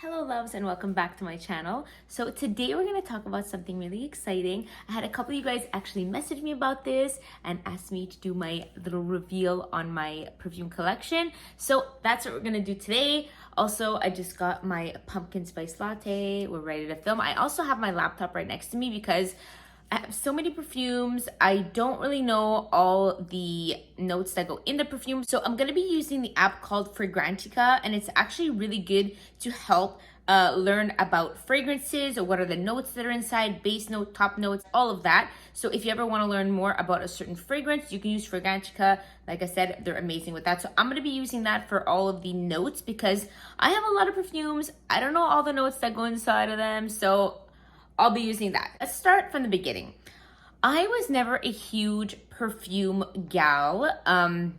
Hello loves and welcome back to my channel. So today we're going to talk about something really exciting. I had a couple of you guys actually message me about this and asked me to do my little reveal on my perfume collection. So that's what we're going to do today. Also, I just got my pumpkin spice latte. We're ready to film. I also have my laptop right next to me because I have so many perfumes. I don't really know all the notes that go in the perfume. So I'm gonna be using the app called Fragrantica, and it's actually really good to help learn about fragrances or what are the notes that are inside, base note, top notes, all of that. So if you ever wanna learn more about a certain fragrance, you can use Fragrantica. Like I said, they're amazing with that. So I'm gonna be using that for all of the notes because I have a lot of perfumes. I don't know all the notes that go inside of them. So I'll be using that. Let's start from the beginning. I was never a huge perfume gal. I'm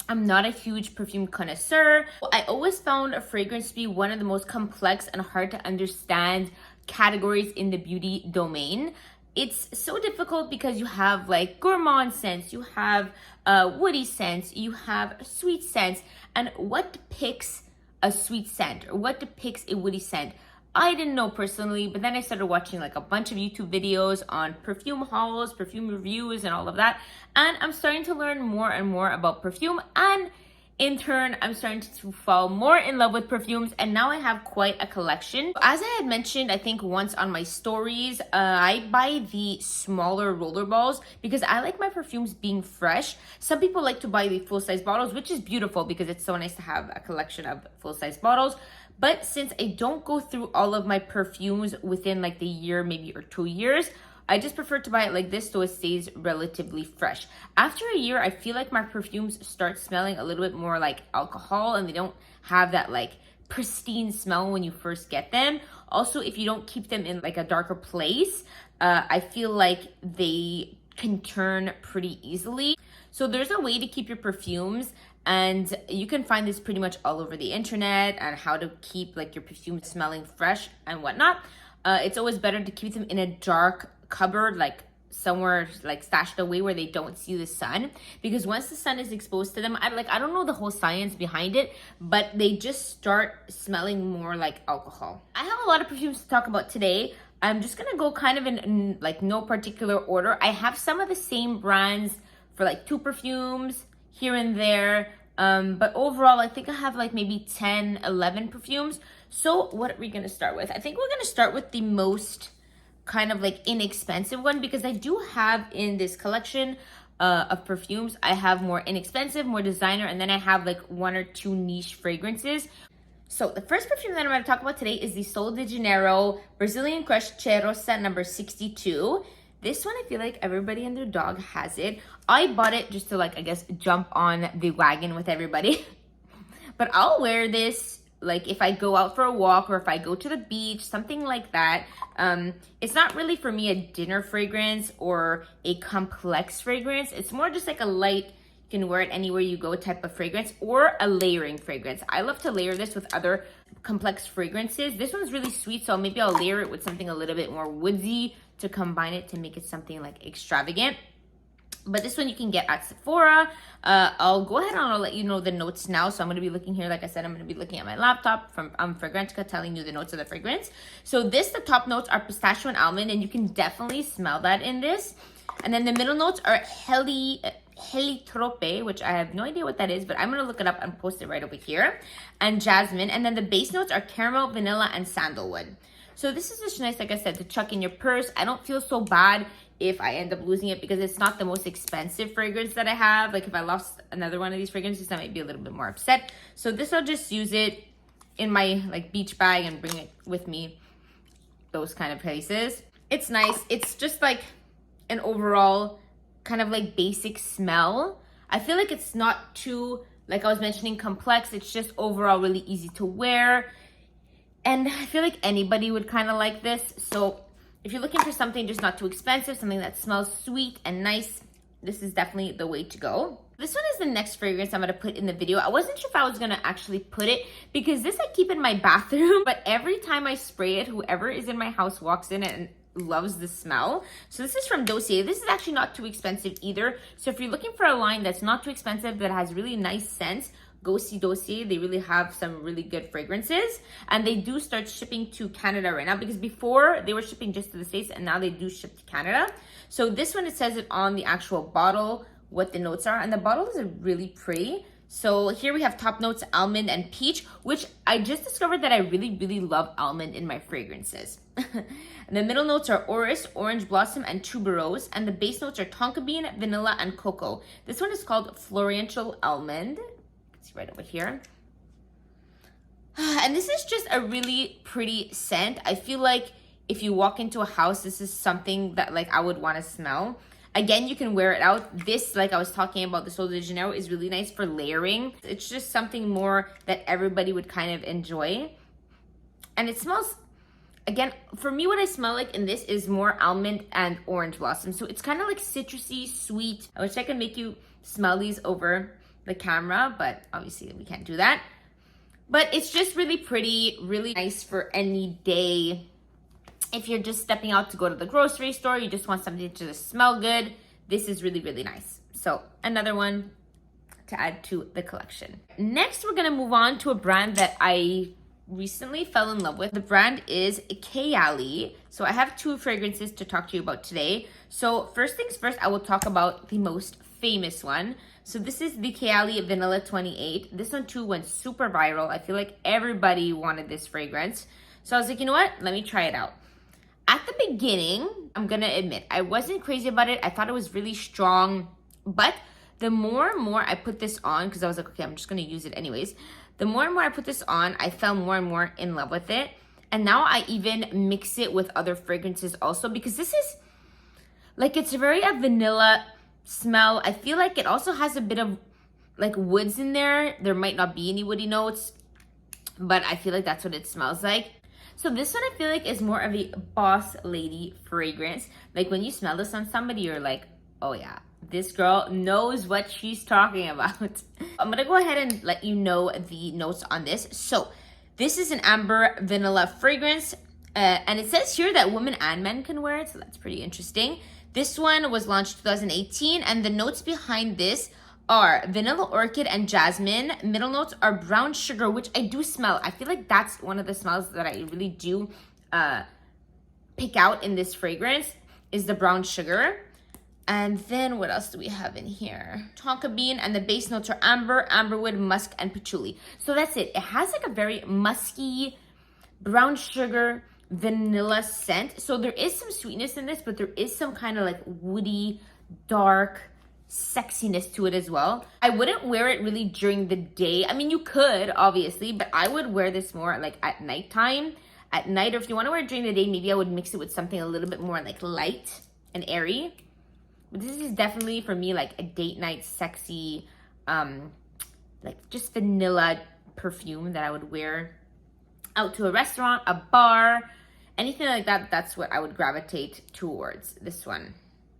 not a huge perfume connoisseur. I always found a fragrance to be one of the most complex and hard to understand categories in the beauty domain. It's so difficult because you have like gourmand scents, you have woody scents, you have sweet scents, and what depicts a sweet scent or what depicts a woody scent? I didn't know personally, but then I started watching like a bunch of YouTube videos on perfume hauls, perfume reviews, and all of that. And I'm starting to learn more and more about perfume. And in turn, I'm starting to fall more in love with perfumes. And now I have quite a collection. As I had mentioned, I think once on my stories, I buy the smaller roller balls because I like my perfumes being fresh. Some people like to buy the full-size bottles, which is beautiful because it's so nice to have a collection of full-size bottles. But since I don't go through all of my perfumes within like the year, maybe or 2 years, I just prefer to buy it like this so it stays relatively fresh. After a year, I feel like my perfumes start smelling a little bit more like alcohol and they don't have that like pristine smell when you first get them. Also, if you don't keep them in like a darker place, I feel like they can turn pretty easily. So there's a way to keep your perfumes, and you can find this pretty much all over the internet and how to keep like your perfume smelling fresh and whatnot. It's always better to keep them in a dark cupboard, like somewhere like stashed away where they don't see the sun, because once the sun is exposed to them, I don't know the whole science behind it, but they just start smelling more like alcohol. I have a lot of perfumes to talk about today. I'm just gonna go kind of in like no particular order. I have some of the same brands for like 2 perfumes here and there, but overall I think I have like maybe 10, 11 perfumes. So what are we gonna start with? I think we're gonna start with the most kind of like inexpensive one, because I do have in this collection of perfumes, I have more inexpensive, more designer, and then I have like 1 or 2 niche fragrances. So the first perfume that I'm going to talk about today is the Sol de Janeiro Brazilian Crush Cheirosa number 62. This one, I feel like everybody and their dog has it. I bought it just to like, I guess, jump on the wagon with everybody. But I'll wear this like if I go out for a walk or if I go to the beach, something like that. It's not really for me a dinner fragrance or a complex fragrance. It's more just like a light, you can wear it anywhere you go type of fragrance, or a layering fragrance. I love to layer this with other complex fragrances. This one's really sweet, so maybe I'll layer it with something a little bit more woodsy to combine it to make it something like extravagant. But this one you can get at Sephora. I'll go ahead and I'll let you know the notes now. So I'm going to be looking here, like I said, I'm going to be looking at my laptop from Fragrantica, telling you the notes of the fragrance. So the top notes are pistachio and almond, and you can definitely smell that in this. And then the middle notes are heliotrope, which I have no idea what that is, but I'm going to look it up and post it right over here, and jasmine. And then the base notes are caramel, vanilla, and sandalwood. So this is just nice, like I said, to chuck in your purse. I don't feel so bad if I end up losing it because it's not the most expensive fragrance that I have. Like if I lost another one of these fragrances, I might be a little bit more upset. So this, I'll just use it in my like beach bag and bring it with me, those kind of places. It's nice. It's just like an overall kind of like basic smell. I feel like it's not too, like I was mentioning, complex. It's just overall really easy to wear. And I feel like anybody would kind of like this. So if you're looking for something just not too expensive, something that smells sweet and nice, this is definitely the way to go. This one is the next fragrance I'm going to put in the video. I wasn't sure if I was going to actually put it because this I keep in my bathroom, but every time I spray it, whoever is in my house walks in and loves the smell. So this is from Dossier. This is actually not too expensive either. So if you're looking for a line that's not too expensive, that has really nice scents, go see Dossier. They really have some really good fragrances, and they do start shipping to Canada right now, because before they were shipping just to the States, and now they do ship to Canada. So this one, it says it on the actual bottle what the notes are, and the bottle is really pretty. So here we have top notes almond and peach, which I just discovered that I really love almond in my fragrances. And the middle notes are orris, orange blossom, and tuberose, and the base notes are tonka bean, vanilla, and cocoa. This one is called Floriental Almond. It's right over here. And this is just a really pretty scent. I feel like if you walk into a house, this is something that like I would want to smell. Again, you can wear it out. This, like I was talking about, the Sol de Janeiro is really nice for layering. It's just something more that everybody would kind of enjoy. And it smells, again, for me, what I smell like in this is more almond and orange blossom. So it's kind of like citrusy, sweet. I wish I could make you smell these over the camera, but obviously we can't do that. But it's just really pretty, really nice for any day. If you're just stepping out to go to the grocery store, you just want something to just smell good, this is really nice. So another one to add to the collection. Next, we're gonna move on to a brand that I recently fell in love with. The brand is Kayali. So I have two fragrances to talk to you about today. So first things first, I will talk about the most famous one. So this is the Kayali Vanilla 28. This one too went super viral. I feel like everybody wanted this fragrance. So I was like, you know what? Let me try it out. At the beginning, I'm gonna admit, I wasn't crazy about it. I thought it was really strong, but the more and more I put this on, because I was like, okay, I'm just gonna use it anyways. The more and more I put this on, I fell more and more in love with it. And now I even mix it with other fragrances also, because this is, like, it's very a vanilla smell. I feel like it also has a bit of, like, woods in there. There might not be any woody notes, but I feel like that's what it smells like. So this one I feel like is more of a boss lady fragrance. Like when you smell this on somebody, you're like, oh yeah, this girl knows what she's talking about. I'm gonna go ahead and let you know the notes on this. So this is an amber vanilla fragrance. And it says here that women and men can wear it, so that's pretty interesting. This one was launched 2018, and the notes behind this are vanilla orchid and jasmine. Middle notes are brown sugar, which I do smell. I feel like that's one of the smells that I really do pick out in this fragrance is the brown sugar. And then what else do we have in here? Tonka bean, and the base notes are amber, amberwood, musk, and patchouli. So that's it. It has like a very musky brown sugar vanilla scent. So there is some sweetness in this, but there is some kind of like woody, dark sexiness to it as well. I wouldn't wear it really during the day. I mean, you could obviously, but I would wear this more like at nighttime. At night, or if you want to wear it during the day, maybe I would mix it with something a little bit more like light and airy. But this is definitely for me like a date night sexy, like just vanilla perfume that I would wear out to a restaurant, a bar, anything like that. That's what I would gravitate towards. This one.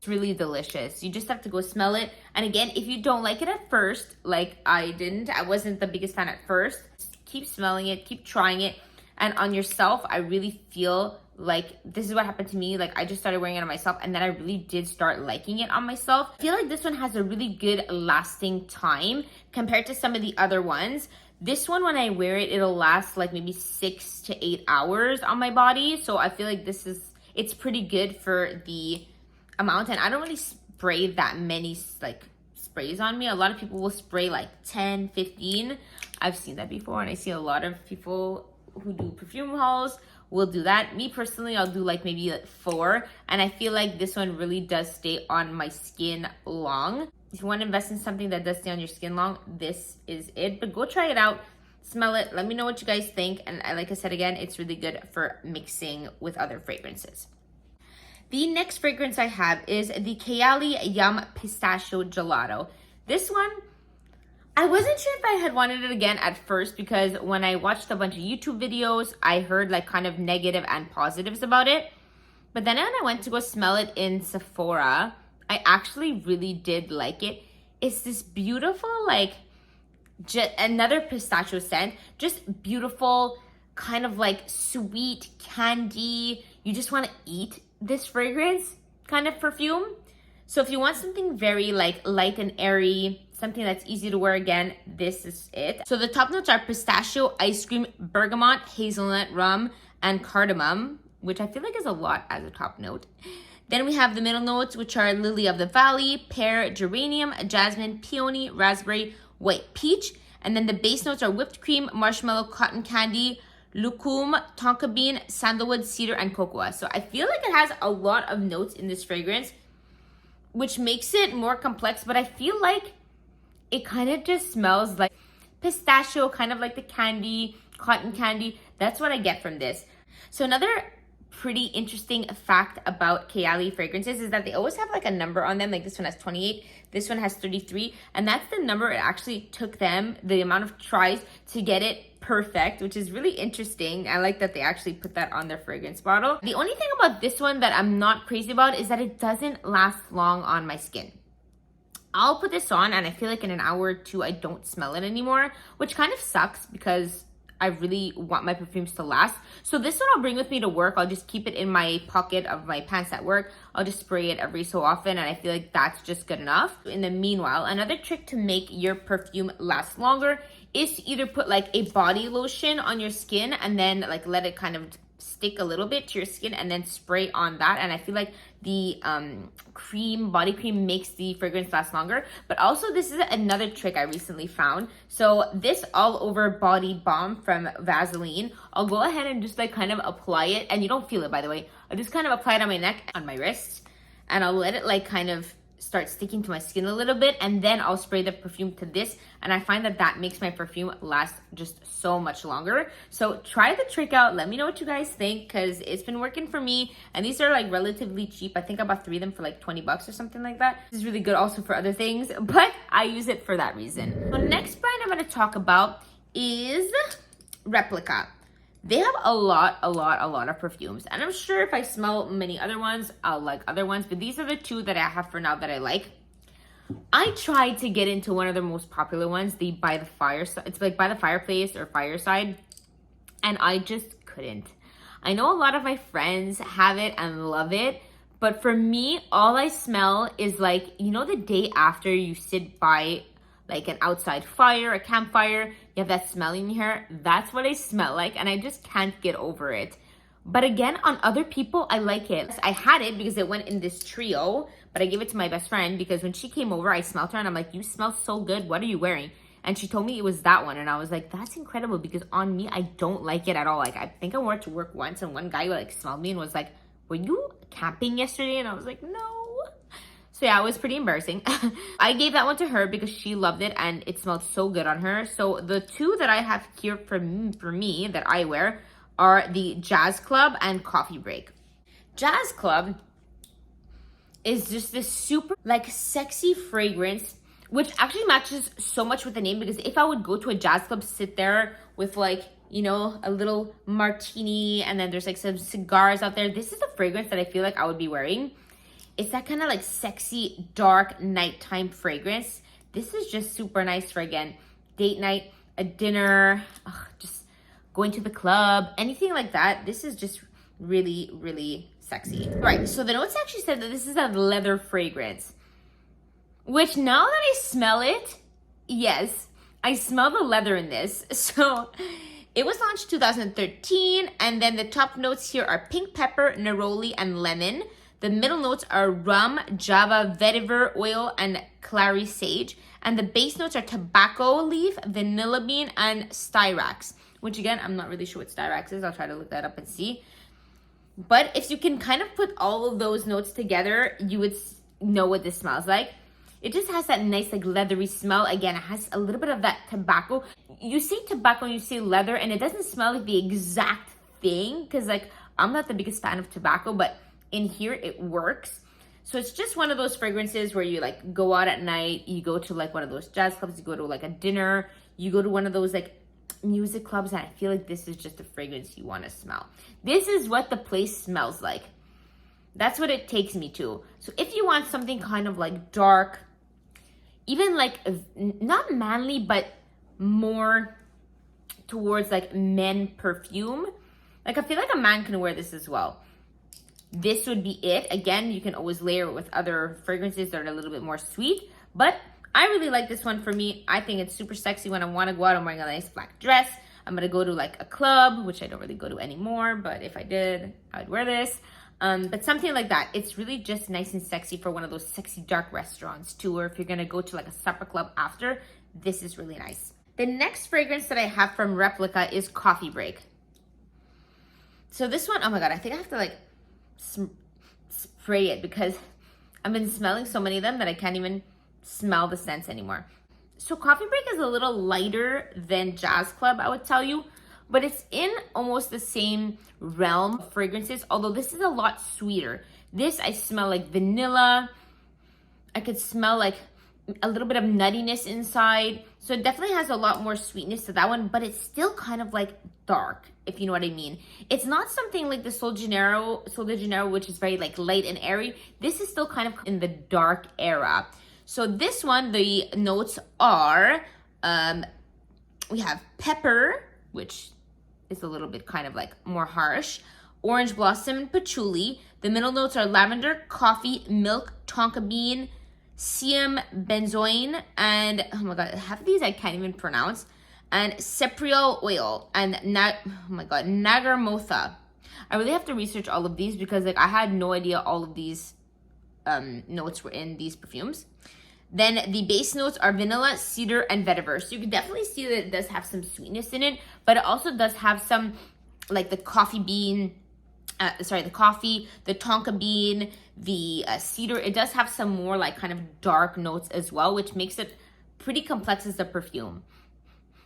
Really delicious. You just have to go smell it. And again, if you don't like it at first, like I didn't, I wasn't the biggest fan at first, keep smelling it, keep trying it, and on yourself, I really feel like this is what happened to me. Like I just started wearing it on myself, and then I really did start liking it on myself. I feel like this one has a really good lasting time compared to some of the other ones. This one, when I wear it, it'll last like maybe 6 to 8 hours on my body. So I feel like it's pretty good for the amount. And I don't really spray that many like sprays on me. A lot of people will spray like 10, 15. I've seen that before, and I see a lot of people who do perfume hauls will do that. Me personally, I'll do like maybe like 4, and I feel like this one really does stay on my skin long. If you want to invest in something that does stay on your skin long, this is it. But go try it out, smell it, let me know what you guys think. And like I said again, it's really good for mixing with other fragrances. The next fragrance I have is the Kayali Yum Pistachio Gelato. This one, I wasn't sure if I had wanted it again at first, because when I watched a bunch of YouTube videos, I heard like kind of negative and positives about it. But then when I went to go smell it in Sephora, I actually really did like it. It's this beautiful, like, another pistachio scent, just beautiful, kind of like sweet candy. You just want to eat this fragrance kind of perfume. So if you want something very like light and airy, something that's easy to wear again, this is it. So the top notes are pistachio, ice cream, bergamot, hazelnut, rum, and cardamom, which I feel like is a lot as a top note. Then we have the middle notes, which are lily of the valley, pear, geranium, jasmine, peony, raspberry, white peach. And then the base notes are whipped cream, marshmallow, cotton candy, lucum, tonka bean, sandalwood, cedar, and cocoa. So I feel like it has a lot of notes in this fragrance, which makes it more complex, but I feel like it kind of just smells like pistachio, kind of like the candy, cotton candy. That's what I get from this. So another pretty interesting fact about Kayali fragrances is that they always have like a number on them. Like this one has 28, this one has 33, and that's the number it actually took them, the amount of tries to get it perfect, which is really interesting. I like that they actually put that on their fragrance bottle. The only thing about this one that I'm not crazy about is that it doesn't last long on my skin. I'll put this on and I feel like in an hour or two I don't smell it anymore, which kind of sucks because I really want my perfumes to last. So this one I'll bring with me to work. I'll just keep it in my pocket of my pants at work. I'll just spray it every so often, and I feel like that's just good enough. In the meanwhile, another trick to make your perfume last longer is to either put like a body lotion on your skin and then like let it kind of stick a little bit to your skin and then spray on that. And I feel like the body cream makes the fragrance last longer. But also this is another trick I recently found. So this all over body balm from Vaseline, I'll go ahead and just like kind of apply it, and you don't feel it, by the way. I'll just kind of apply it on my neck, on my wrists, and I'll let it like kind of start sticking to my skin a little bit, and then I'll spray the perfume to this, and I find that that makes my perfume last just so much longer. So try the trick out. Let me know what you guys think, because it's been working for me, and these are like relatively cheap. I think I bought 3 of them for like 20 bucks or something like that. This is really good also for other things, but I use it for that reason. The next brand I'm going to talk about is Replica. They have a lot of perfumes, and I'm sure if I smell many other ones, I'll like other ones, but these are the 2 that I have for now that I like. I tried to get into one of their most popular ones, the By the Fireside. It's like By the Fireplace or Fireside, and I just couldn't. I know a lot of my friends have it and love it, but for me, all I smell is like, you know, the day after you sit by like an outside fire, a campfire, you have that smell in your hair. That's what I smell like, and I just can't get over it. But again, on other people, I like it. I had it because it went in this trio, but I gave it to my best friend because when she came over, I smelled her and I'm like, you smell so good. What are you wearing? And she told me it was that one, and I was like, that's incredible, because on me, I don't like it at all. Like, I think I wore it to work once, and one guy like smelled me and was like, were you camping yesterday? And I was like, no. So yeah, it was pretty embarrassing. I gave that one to her because she loved it and it smelled so good on her. So the 2 that I have here for me that I wear are the Jazz Club and Coffee Break. Jazz Club is just this super like sexy fragrance, which actually matches so much with the name, because if I would go to a jazz club, sit there with like, you know, a little martini, and then there's like some cigars out there, this is the fragrance that I feel like I would be wearing. It's that kind of like sexy, dark, nighttime fragrance. This is just super nice for, again, date night, a dinner, just going to the club, anything like that. This is just really, really sexy. Right, so the notes actually said that this is a leather fragrance, which now that I smell it, yes, I smell the leather in this. So it was launched 2013, and then the top notes here are pink pepper, neroli, and lemon. The middle notes are rum, java, vetiver oil, and clary sage. And the base notes are tobacco leaf, vanilla bean, and styrax. Which again, I'm not really sure what styrax is. I'll try to look that up and see. But if you can kind of put all of those notes together, you would know what this smells like. It just has that nice like leathery smell. Again, it has a little bit of that tobacco. You say tobacco and you say leather, and it doesn't smell like the exact thing, because like I'm not the biggest fan of tobacco, but in here it works. So it's just one of those fragrances where you like go out at night, you go to like one of those jazz clubs, you go to like a dinner, you go to one of those like music clubs, and I feel like this is just a fragrance you want to smell. This is what the place smells like. That's what it takes me to. So if you want something kind of like dark, even like not manly, but more towards like men perfume, like I feel like a man can wear this as well. This would be it. Again, you can always layer it with other fragrances that are a little bit more sweet, but I really like this one for me. I think it's super sexy when I want to go out. I'm wearing a nice black dress. I'm going to go to like a club, which I don't really go to anymore, but if I did, I would wear this. But something like that. It's really just nice and sexy for one of those sexy dark restaurants too, or if you're going to go to like a supper club after, this is really nice. The next fragrance that I have from Replica is Coffee Break. So this one, oh my God, I think I have to like spray it because I've been smelling so many of them that I can't even smell the scents anymore. So Coffee Break is a little lighter than Jazz Club, I would tell you, but it's in almost the same realm of fragrances, although this is a lot sweeter. This, I smell like vanilla. I could smell like a little bit of nuttiness inside. So it definitely has a lot more sweetness to that one, but it's still kind of like dark, if you know what I mean. It's not something like the Sol de Janeiro, which is very like light and airy. This is still kind of in the dark era. So this one, the notes are, we have pepper, which is a little bit kind of like more harsh, orange blossom, and patchouli. The middle notes are lavender, coffee, milk, tonka bean, siam benzoin, and oh my God, half of these I can't even pronounce, and cypriol oil, and nagarmotha. I really have to research all of these because like I had no idea all of these notes were in these perfumes. Then the base notes are vanilla, cedar, and vetiver. So you can definitely see that it does have some sweetness in it, but it also does have some like the coffee bean, the coffee, the tonka bean, the cedar. It does have some more like kind of dark notes as well, which makes it pretty complex as a perfume.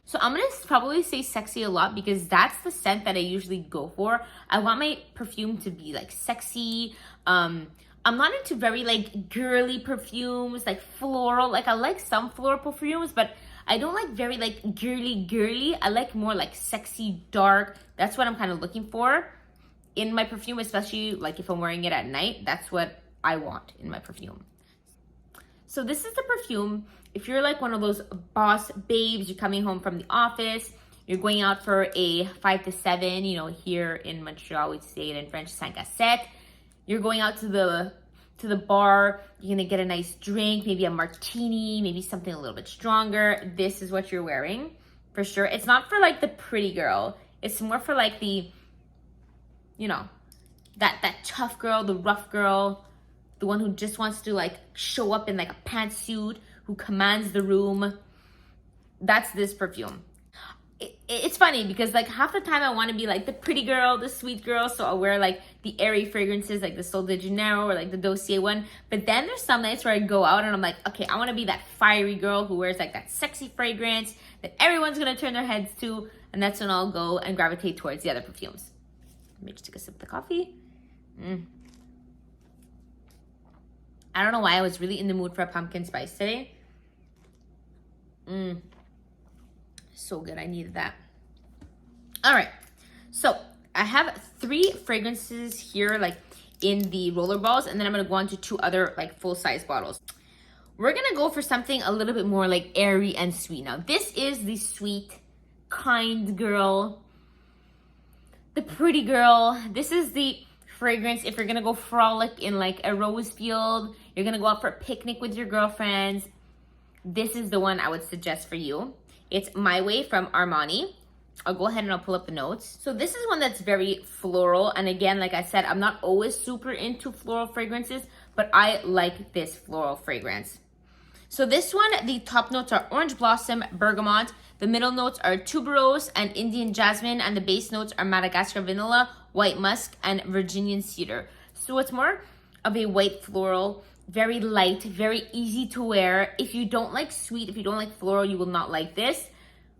So I'm going to probably say sexy a lot because that's the scent that I usually go for. I want my perfume to be like sexy. I'm not into very like girly perfumes, like floral. Like I like some floral perfumes, but I don't like very like girly. I like more like sexy, dark. That's what I'm kind of looking for in my perfume, especially like if I'm wearing it at night. That's what I want in my perfume. So this is the perfume. If you're like one of those boss babes, you're coming home from the office, you're going out for a 5 to 7, you know, here in Montreal, we say it in French, 5 à 7. You're going out to the bar, you're gonna get a nice drink, maybe a martini, maybe something a little bit stronger. This is what you're wearing, for sure. It's not for like the pretty girl. It's more for like the, you know, that tough girl, the rough girl, the one who just wants to like show up in like a pantsuit, who commands the room. That's this perfume. It's funny because like half the time I want to be like the pretty girl, the sweet girl, so I'll wear like the airy fragrances like the Sol de Janeiro or like the Dossier one. But then there's some nights where I go out and I'm like, okay, I want to be that fiery girl who wears like that sexy fragrance that everyone's gonna turn their heads to, and that's when I'll go and gravitate towards the other perfumes. Let me just take a sip of the coffee. I don't know why I was really in the mood for a pumpkin spice today. So good, I needed that. All right, so I have 3 fragrances here like in the roller balls, and then I'm gonna go on to 2 other like full-size bottles. We're gonna go for something a little bit more like airy and sweet. Now this is the sweet, kind girl, the pretty girl. This is the fragrance if you're gonna go frolic in like a rose field, you're gonna go out for a picnic with your girlfriends. This is the one I would suggest for you. It's My Way from Armani. I'll go ahead and I'll pull up the notes. So this is one that's very floral. And again, like I said, I'm not always super into floral fragrances, but I like this floral fragrance. So this one, the top notes are orange blossom, bergamot. The middle notes are tuberose and Indian jasmine. And the base notes are Madagascar vanilla, white musk, and Virginian cedar. So it's more of a white floral, very light, very easy to wear. If you don't like sweet, if you don't like floral, you will not like this.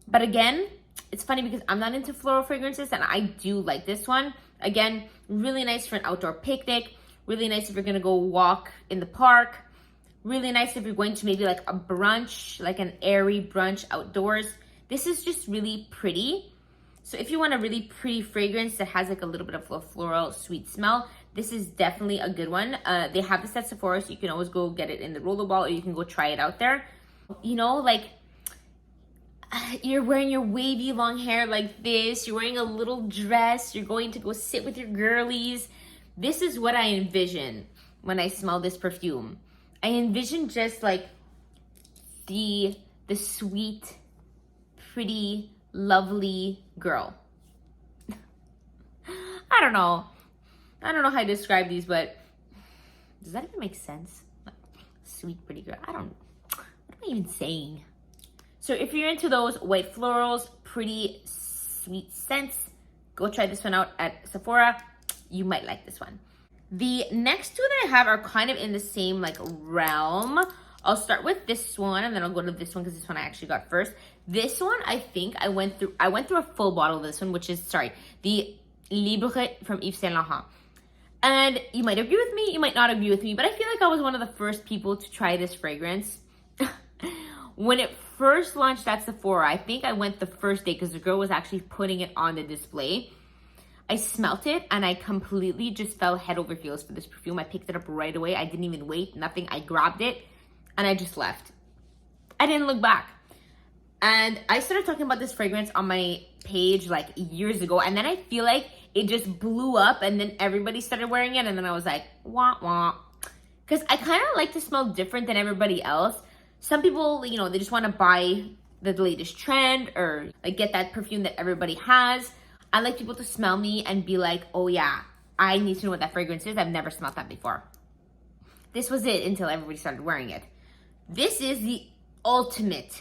But again, it's funny because I'm not into floral fragrances and I do like this one. Again, really nice for an outdoor picnic. Really nice if you're gonna go walk in the park. Really nice if you're going to maybe like a brunch, like an airy brunch outdoors. This is just really pretty. So if you want a really pretty fragrance that has like a little bit of a floral sweet smell, this is definitely a good one. They have this at Sephora, so you can always go get it in the rollerball or you can go try it out there. You know, like you're wearing your wavy long hair like this, you're wearing a little dress, you're going to go sit with your girlies. This is what I envision when I smell this perfume. I envision just like the sweet, pretty, lovely girl. I don't know how to describe these, but does that even make sense? Sweet, pretty girl. I don't know. What am I even saying? So if you're into those white florals, pretty sweet scents, go try this one out at Sephora. You might like this one. The next two that I have are kind of in the same like realm. I'll start with this one and then I'll go to this one because this one I actually got first. This one, I think I went through a full bottle of this one, which is, the Libre from Yves Saint Laurent. And you might agree with me, you might not agree with me, but I feel like I was one of the first people to try this fragrance. When it first launched at Sephora, I think I went the first day because the girl was actually putting it on the display. I smelt it and I completely just fell head over heels for this perfume. I picked it up right away. I didn't even wait, nothing. I grabbed it and I just left. I didn't look back. And I started talking about this fragrance on my page like years ago. And then I feel like it just blew up and then everybody started wearing it. And then I was like, wah, wah. Because I kind of like to smell different than everybody else. Some people, you know, they just want to buy the latest trend or like get that perfume that everybody has. I like people to smell me and be like, oh yeah, I need to know what that fragrance is. I've never smelled that before. This was it until everybody started wearing it. This is the ultimate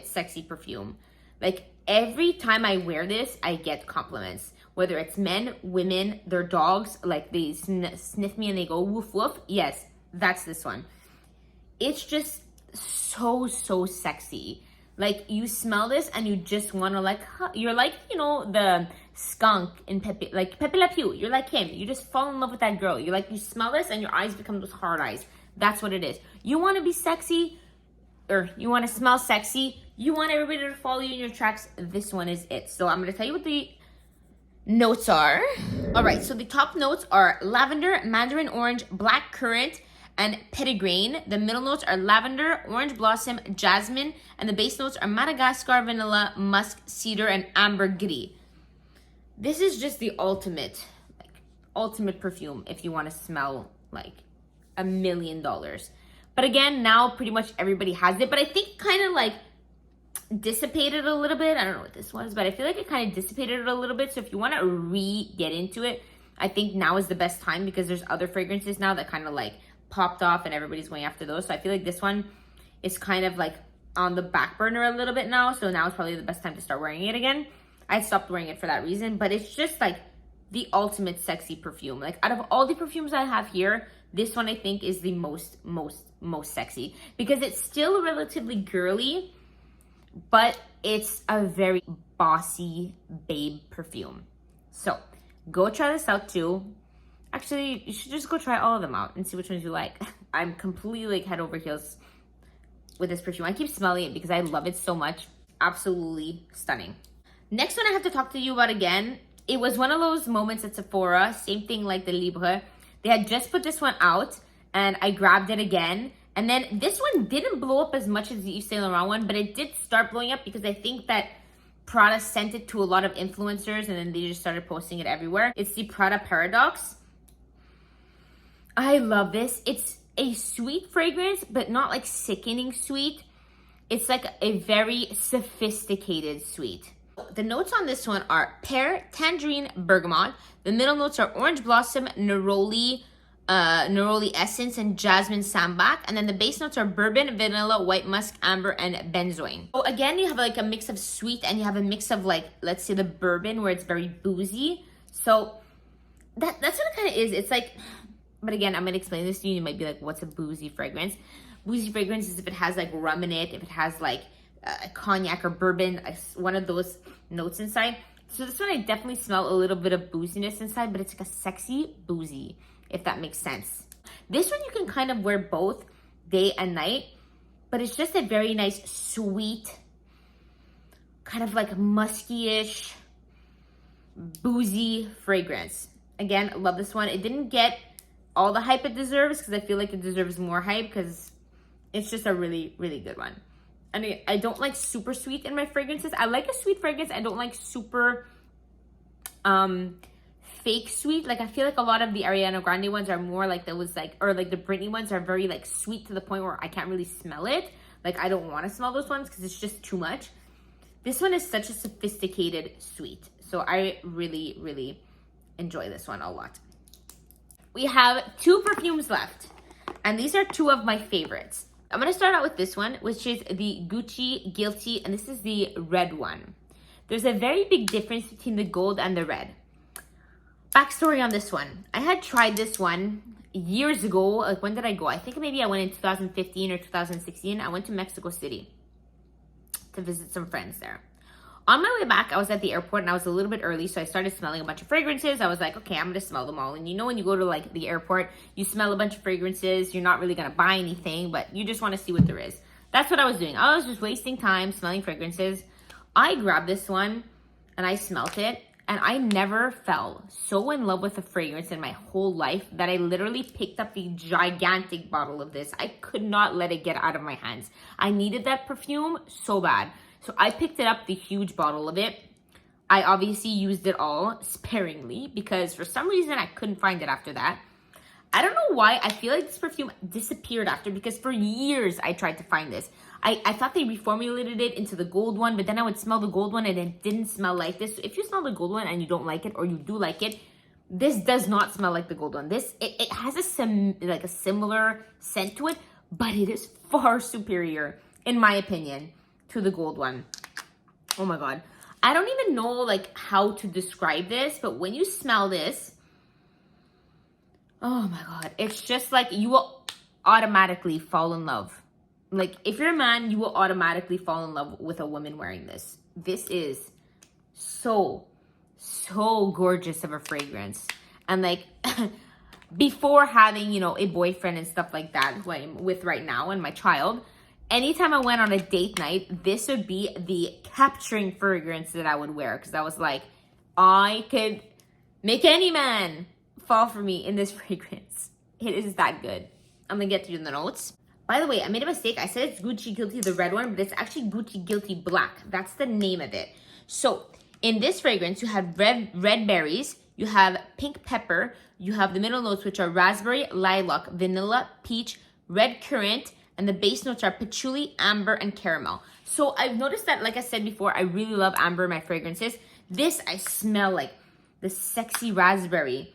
sexy perfume. Like every time I wear this, I get compliments. Whether it's men, women, their dogs, like they sniff me and they go woof woof. Yes, that's this one. It's just so sexy. Like you smell this and you just want to like, you're like, you know, the skunk in Pepe Le Pew. You're like him. You just fall in love with that girl. You smell this and your eyes become those hard eyes. That's what it is. You want to be sexy, or you want to smell sexy. You want everybody to follow you in your tracks. This one is it. So I'm going to tell you what the notes are. All right. So the top notes are lavender, mandarin orange, black currant, and petitgrain. The middle notes are lavender, orange blossom, jasmine, and the base notes are Madagascar, vanilla, musk, cedar, and ambergris. This is just the ultimate perfume if you want to smell like $1 million. But again, now pretty much everybody has it. But I think kind of like dissipated a little bit. I don't know what this was, but I feel like it kind of dissipated it a little bit. So if you want to get into it, I think now is the best time because there's other fragrances now that kind of like popped off and everybody's going after those. So I feel like this one is kind of like on the back burner a little bit now. So now is probably the best time to start wearing it again. I stopped wearing it for that reason, but it's just like the ultimate sexy perfume. Like out of all the perfumes I have here, this one I think is the most sexy because it's still relatively girly, but it's a very bossy babe perfume. So go try this out too. Actually, you should just go try all of them out and see which ones you like. I'm completely like head over heels with this perfume. I keep smelling it because I love it so much. Absolutely stunning. Next one I have to talk to you about again. It was one of those moments at Sephora. Same thing like the Libre. They had just put this one out and I grabbed it again. And then this one didn't blow up as much as the Yves Saint Laurent one, but it did start blowing up because I think that Prada sent it to a lot of influencers and then they just started posting it everywhere. It's the Prada Paradox. I love this. It's a sweet fragrance, but not like sickening sweet. It's like a very sophisticated sweet. The notes on this one are pear, tangerine, bergamot. The middle notes are orange blossom, neroli essence, and jasmine sambac. And then the base notes are bourbon, vanilla, white musk, amber, and benzoin. So again, you have like a mix of sweet and you have a mix of like, let's say the bourbon where it's very boozy. So that's what it kind of is. It's like, but again, I'm going to explain this to you. You might be like, what's a boozy fragrance? Boozy fragrance is if it has like rum in it, if it has like cognac or bourbon, one of those notes inside. So this one, I definitely smell a little bit of booziness inside, but it's like a sexy boozy, if that makes sense. This one you can kind of wear both day and night, but it's just a very nice, sweet, kind of like musky-ish, boozy fragrance. Again, love this one. It didn't get all the hype it deserves because I feel like it deserves more hype because it's just a really, really good one. And I don't like super sweet in my fragrances. I like a sweet fragrance. I don't like super fake sweet. Like, I feel like a lot of the Ariana Grande ones are more like those, like, or like the Britney ones are very like sweet to the point where I can't really smell it. Like, I don't want to smell those ones because it's just too much. This one is such a sophisticated sweet. So I really, really enjoy this one a lot. We have 2 perfumes left, and these are 2 of my favorites. I'm going to start out with this one, which is the Gucci Guilty, and this is the red one. There's a very big difference between the gold and the red. Backstory on this one. I had tried this one years ago. Like, when did I go? I think maybe I went in 2015 or 2016. I went to Mexico City to visit some friends there. On my way back, I was at the airport and I was a little bit early, so I started smelling a bunch of fragrances. I was like, okay, I'm gonna smell them all. And you know, when you go to like the airport, you smell a bunch of fragrances, you're not really gonna buy anything, but you just wanna see what there is. That's what I was doing. I was just wasting time smelling fragrances. I grabbed this one and I smelt it, and I never fell so in love with a fragrance in my whole life that I literally picked up the gigantic bottle of this. I could not let it get out of my hands. I needed that perfume so bad. So I picked it up, the huge bottle of it. I obviously used it all sparingly because for some reason I couldn't find it after that. I don't know why. I feel like this perfume disappeared after, because for years I tried to find this. I thought they reformulated it into the gold one, but then I would smell the gold one and it didn't smell like this. So if you smell the gold one and you don't like it, or you do like it, this does not smell like the gold one. It has a similar scent to it, but it is far superior, in my opinion, to the gold one. Oh my god. I don't even know like how to describe this, but when you smell this, oh my god, it's just like you will automatically fall in love. Like, if you're a man, you will automatically fall in love with a woman wearing this. This is so gorgeous of a fragrance. And like, before having, you know, a boyfriend and stuff like that, who I'm with right now, and my child, anytime I went on a date night, this would be the capturing fragrance that I would wear. Because I was like, I could make any man fall for me in this fragrance. It is that good. I'm going to get through the notes. By the way, I made a mistake. I said it's Gucci Guilty, the red one, but it's actually Gucci Guilty Black. That's the name of it. So in this fragrance, you have red berries, you have pink pepper, you have the middle notes, which are raspberry, lilac, vanilla, peach, red currant, and the base notes are patchouli, amber, and caramel. So I've noticed that, like I said before, I really love amber in my fragrances. This, I smell like the sexy raspberry.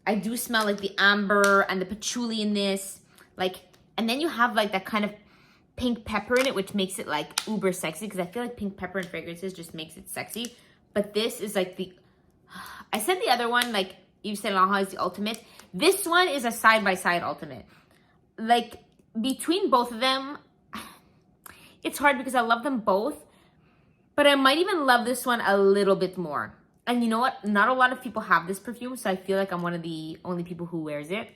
I do smell like the amber and the patchouli in this. Like, and then you have like that kind of pink pepper in it, which makes it like uber sexy, because I feel like pink pepper in fragrances just makes it sexy. But this is like the, I said the other one, like Yves Saint Laurent is the ultimate. This one is a side-by-side ultimate. Like, between both of them, it's hard because I love them both, but I might even love this one a little bit more. And you know what? Not a lot of people have this perfume, so I feel like I'm one of the only people who wears it,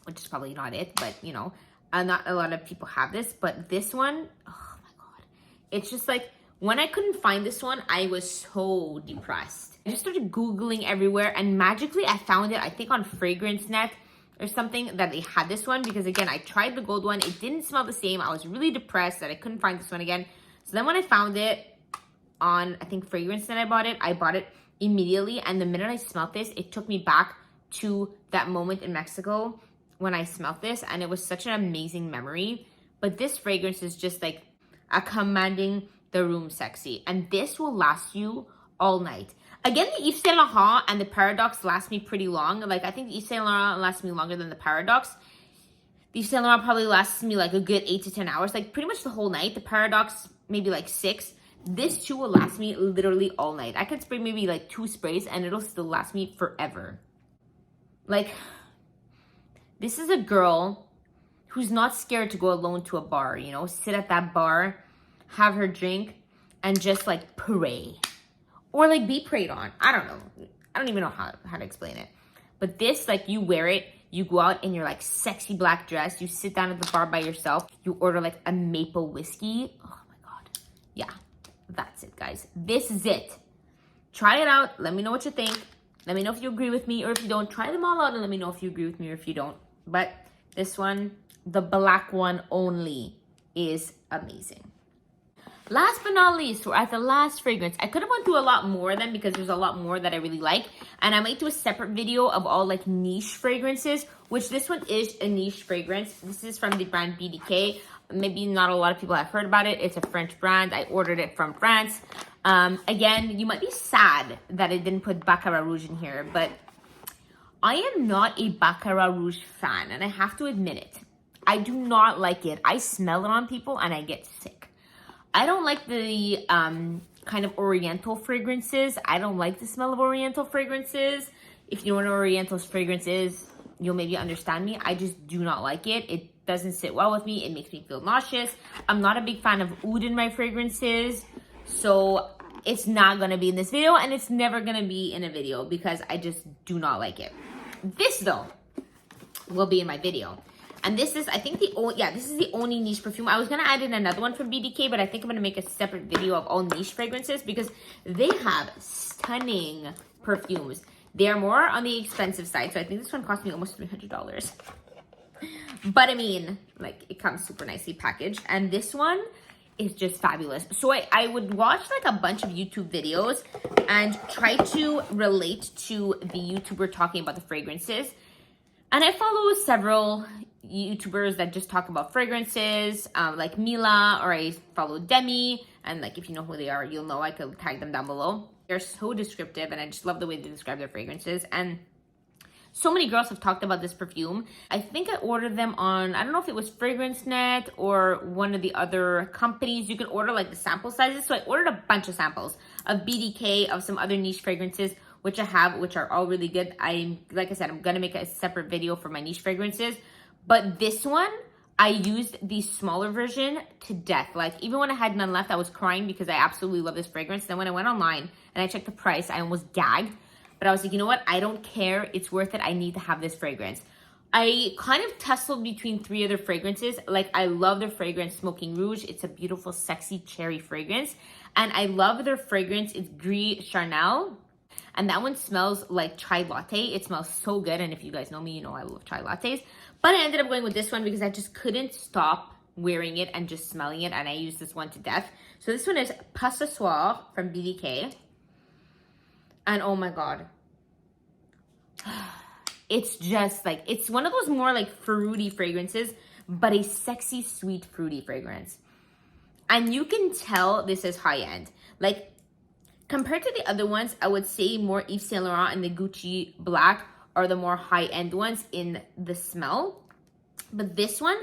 which is probably not it, but you know, not a lot of people have this. But this one, oh my god, it's just like, when I couldn't find this one, I was so depressed. I just started Googling everywhere, and magically I found it, I think on FragranceNet or something, that they had this one, because again, I tried the gold one, it didn't smell the same. I was really depressed that I couldn't find this one again. So then when I found it on, I think FragranceNet, I bought it immediately, and the minute I smelled this, it took me back to that moment in Mexico when I smelled this, and it was such an amazing memory. But this fragrance is just like a commanding the room sexy, and this will last you all night. Again, the Yves Saint Laurent and the Paradox last me pretty long. Like, I think the Yves Saint Laurent lasts me longer than the Paradox. The Yves Saint Laurent probably lasts me like a good 8 to 10 hours, like pretty much the whole night. The Paradox, maybe like 6. This too will last me literally all night. I could spray maybe like 2 sprays and it'll still last me forever. Like, this is a girl who's not scared to go alone to a bar, you know, sit at that bar, have her drink, and just like pray. Or like be prayed on. I don't know. I don't even know how to explain it. But this, like, you wear it, you go out in your like sexy black dress, you sit down at the bar by yourself, you order like a maple whiskey. Oh my god. Yeah, that's it, guys. This is it. Try it out. Let me know what you think. Let me know if you agree with me, or if you don't. Try them all out and let me know if you agree with me or if you don't. But this one, the black one only, is amazing. Last but not least, we're at the last fragrance. I could have went through a lot more of them because there's a lot more that I really like. And I might do a separate video of all like niche fragrances, which this one is a niche fragrance. This is from the brand BDK. Maybe not a lot of people have heard about it. It's a French brand. I ordered it from France. Again, you might be sad that I didn't put Baccarat Rouge in here, but I am not a Baccarat Rouge fan, and I have to admit it. I do not like it. I smell it on people and I get sick. I don't like the kind of oriental fragrances. I don't like the smell of oriental fragrances. If you know what an oriental fragrance is, you'll maybe understand me. I just do not like it. It doesn't sit well with me. It makes me feel nauseous. I'm not a big fan of oud in my fragrances. So it's not going to be in this video, and it's never going to be in a video because I just do not like it. This though will be in my video. And this is, I think this is the only niche perfume. I was going to add in another one from BDK, but I think I'm going to make a separate video of all niche fragrances because they have stunning perfumes. They are more on the expensive side. So I think this one cost me almost $300. But I mean, like, it comes super nicely packaged. And this one is just fabulous. So I would watch like a bunch of YouTube videos and try to relate to the YouTuber talking about the fragrances. And I follow several YouTubers that just talk about fragrances, like Mila, or I follow Demi, and like if you know who they are, you'll know. I could tag them down below. They're so descriptive, and I just love the way they describe their fragrances. And so many girls have talked about this perfume. I think I ordered them on, I don't know if it was FragranceNet or one of the other companies. You can order like the sample sizes. So I ordered a bunch of samples of BDK, of some other niche fragrances, which I have, which are all really good. Like I said, I'm gonna make a separate video for my niche fragrances. But this one, I used the smaller version to death. Like, even when I had none left, I was crying because I absolutely love this fragrance. Then when I went online and I checked the price, I almost gagged. But I was like, you know what? I don't care. It's worth it. I need to have this fragrance. I kind of tussled between 3 other fragrances. Like, I love their fragrance Smoking Rouge. It's a beautiful, sexy cherry fragrance. And I love their fragrance. It's Gris Charnel. And that one smells like chai latte. It smells so good. And if you guys know me, you know I love chai lattes. But I ended up going with this one because I just couldn't stop wearing it and just smelling it. And I used this one to death. So this one is Pas ce soir from BDK. And oh my God. It's just like, it's one of those more like fruity fragrances, but a sexy, sweet, fruity fragrance. And you can tell this is high end. Like, compared to the other ones, I would say more Yves Saint Laurent and the Gucci Black are the more high-end ones in the smell. But this one,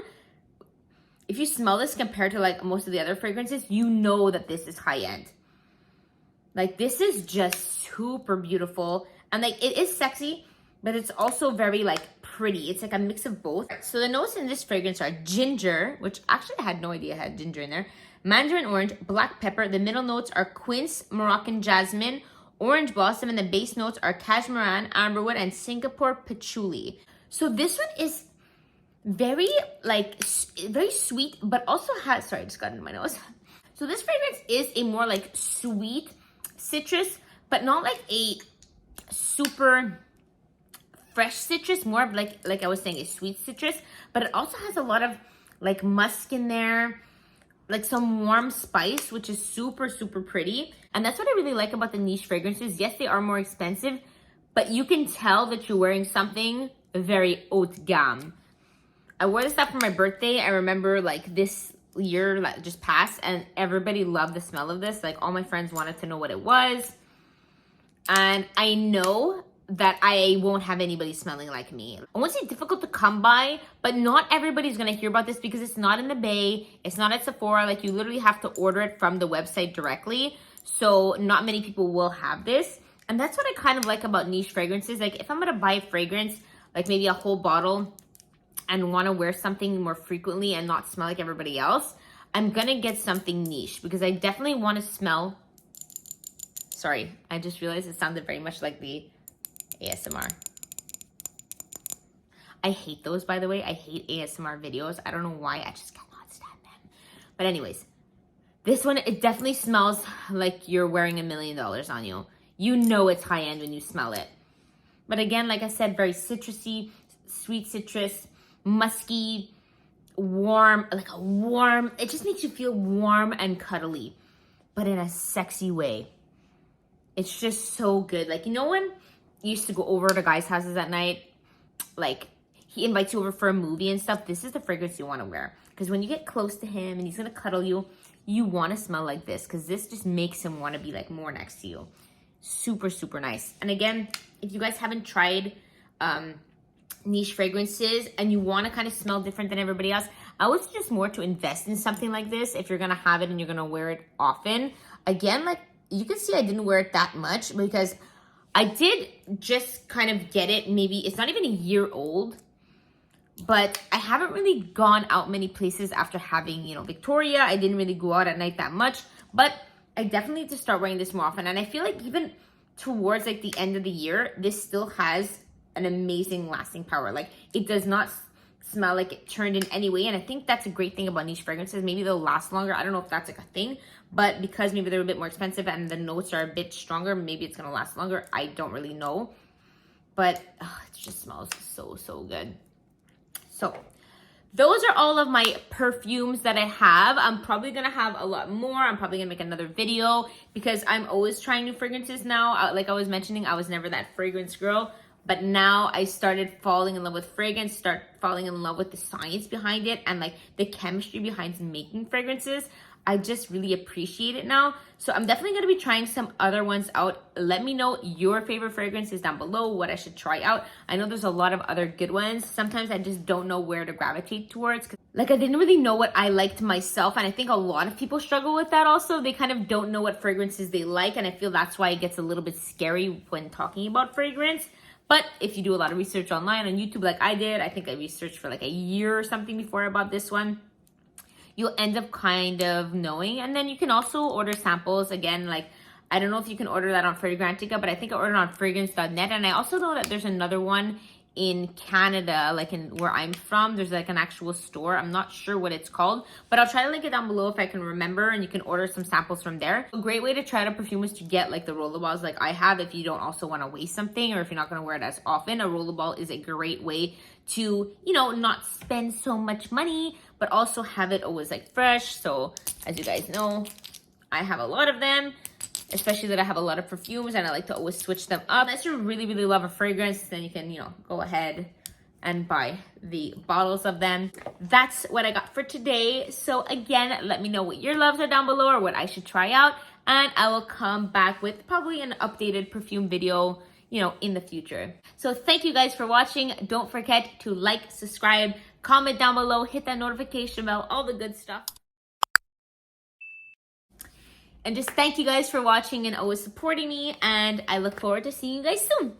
if you smell this compared to like most of the other fragrances, you know that this is high-end. Like, this is just super beautiful. And like, it is sexy, but it's also very like pretty. It's like a mix of both. So the notes in this fragrance are ginger, which actually I had no idea I had ginger in there. Mandarin orange, black pepper. The middle notes are quince, Moroccan jasmine, orange blossom, and the base notes are cashmeran, amberwood, and Singapore patchouli. So this one is very like very sweet, but also has, sorry, I just got into my nose. So this fragrance is a more like sweet citrus, but not like a super fresh citrus, more of like I was saying, a sweet citrus, but it also has a lot of like musk in there, like some warm spice, which is super, super pretty. And that's what I really like about the niche fragrances. Yes, they are more expensive, but you can tell that you're wearing something very haut de gamme. I wore this stuff for my birthday. I remember like this year that just passed, and everybody loved the smell of this. Like, all my friends wanted to know what it was. And I know that I won't have anybody smelling like me. I won't say difficult to come by, but not everybody's gonna hear about this because it's not in the Bay, it's not at Sephora. Like, you literally have to order it from the website directly. So not many people will have this. And that's what I kind of like about niche fragrances. Like, if I'm gonna buy a fragrance, like maybe a whole bottle, and wanna wear something more frequently and not smell like everybody else, I'm gonna get something niche because I definitely wanna smell, sorry, I just realized it sounded very much like the ASMR. I hate those, by the way. I hate ASMR videos. I don't know why. I just cannot stand them. But anyways, this one, it definitely smells like you're wearing $1 million on you. You know it's high end when you smell it. But again, like I said, very citrusy, sweet citrus, musky, warm, like a warm, it just makes you feel warm and cuddly, but in a sexy way. It's just so good. Like, you know when you used to go over to guys' houses at night, like he invites you over for a movie and stuff, this is the fragrance you want to wear. Because when you get close to him and he's going to cuddle you, you want to smell like this, because this just makes him want to be like more next to you. Super, super nice. And again, if you guys haven't tried niche fragrances and you want to kind of smell different than everybody else, I would suggest more to invest in something like this if you're going to have it and you're going to wear it often. Again, like you can see I didn't wear it that much because I did just kind of get it. Maybe it's not even a year old, but I haven't really gone out many places after having, you know, Victoria. I didn't really go out at night that much, but I definitely need to start wearing this more often. And I feel like even towards like the end of the year, this still has an amazing lasting power. Like it does not smell like it turned in any way. And I think that's a great thing about niche fragrances. Maybe they'll last longer. I don't know if that's like a thing, but because maybe they're a bit more expensive and the notes are a bit stronger, maybe it's going to last longer. I don't really know, but it just smells so, so good. So those are all of my perfumes that I have. I'm probably going to have a lot more. I'm probably going to make another video because I'm always trying new fragrances now. Like I was mentioning, I was never that fragrance girl, but now I started falling in love with fragrance, start falling in love with the science behind it and like the chemistry behind making fragrances. I just really appreciate it now. So I'm definitely going to be trying some other ones out. Let me know your favorite fragrances down below, what I should try out. I know there's a lot of other good ones. Sometimes I just don't know where to gravitate towards. Like I didn't really know what I liked myself. And I think a lot of people struggle with that also. They kind of don't know what fragrances they like. And I feel that's why it gets a little bit scary when talking about fragrance. But if you do a lot of research online on YouTube like I did, I think I researched for like a year or something before I bought this one, you'll end up kind of knowing. And then you can also order samples. Again, like, I don't know if you can order that on Fragrantica, but I think I ordered on fragrance.net. And I also know that there's another one in Canada, like in where I'm from. There's like an actual store. I'm not sure what it's called, but I'll try to link it down below if I can remember, and you can order some samples from there. A great way to try out a perfume is to get like the rollerballs like I have if you don't also want to waste something, or if you're not going to wear it as often. A rollerball is a great way to, you know, not spend so much money, but also have it always like fresh. So as you guys know, I have a lot of them, especially that I have a lot of perfumes and I like to always switch them up. Unless you really, really love a fragrance, then you can, you know, go ahead and buy the bottles of them. That's what I got for today. So again, let me know what your loves are down below or what I should try out. And I will come back with probably an updated perfume video, you know, in the future. So thank you guys for watching. Don't forget to like, subscribe, comment down below, hit that notification bell, all the good stuff. And just thank you guys for watching and always supporting me. And I look forward to seeing you guys soon.